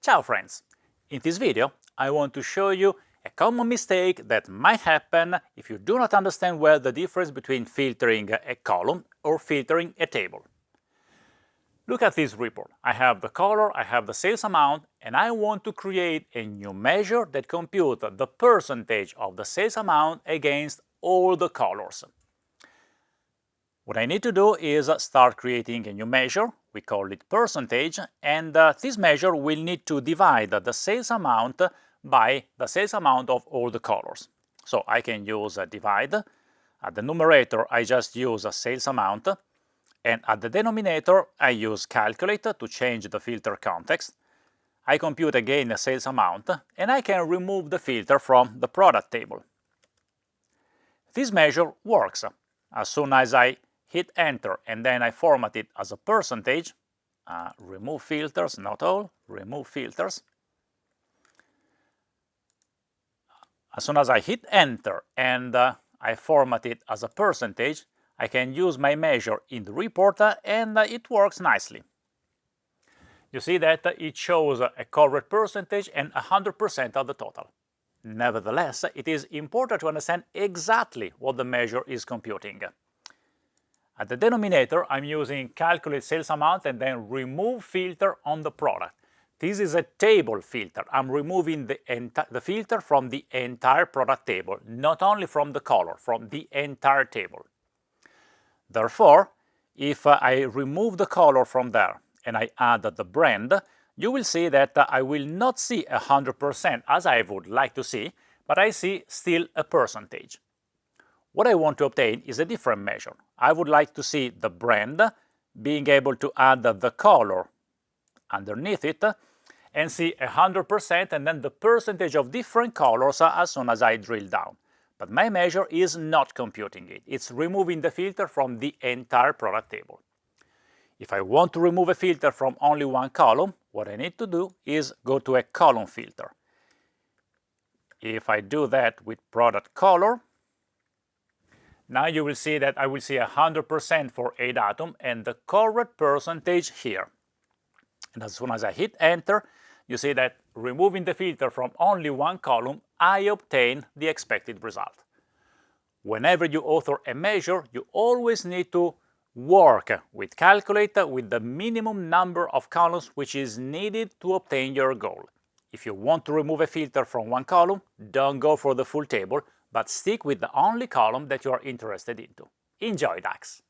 Ciao friends! In this video I want to show you a common mistake that might happen if you do not understand well the difference between filtering a column or filtering a table. Look at this report. I have the color, I have the sales amount, and I want to create a new measure that computes the percentage of the sales amount against all the colors. What I need to do is start creating a new measure. We call it percentage, and this measure will need to divide the sales amount by the sales amount of all the colors. So I can use divide. At the numerator I just use sales amount, and at the denominator I use calculate to change the filter context. I compute again the sales amount, and I can remove the filter from the product table. This measure works. As soon as I hit enter and then I format it as a percentage, remove filters, not all, remove filters. As soon as I hit enter and I format it as a percentage, I can use my measure in the report and it works nicely. You see that it shows a correct percentage and 100% of the total. Nevertheless, it is important to understand exactly what the measure is computing. At the denominator, I'm using calculate sales amount and then remove filter on the product. This is a table filter. I'm removing the filter from the entire product table, not only from the color, from the entire table. Therefore, if I remove the color from there and I add the brand, you will see that I will not see 100% as I would like to see, but I see still a percentage. What I want to obtain is a different measure. I would like to see the brand, being able to add the color underneath it, and see 100% and then the percentage of different colors as soon as I drill down. But my measure is not computing it. It's removing the filter from the entire product table. If I want to remove a filter from only one column, what I need to do is go to a column filter. If I do that with product color, now you will see that I will see 100% for a datum and the correct percentage here. And as soon as I hit enter, you see that removing the filter from only one column, I obtain the expected result. Whenever you author a measure, you always need to work with calculate with the minimum number of columns which is needed to obtain your goal. If you want to remove a filter from one column, don't go for the full table, but stick with the only column that you are interested into. Enjoy DAX!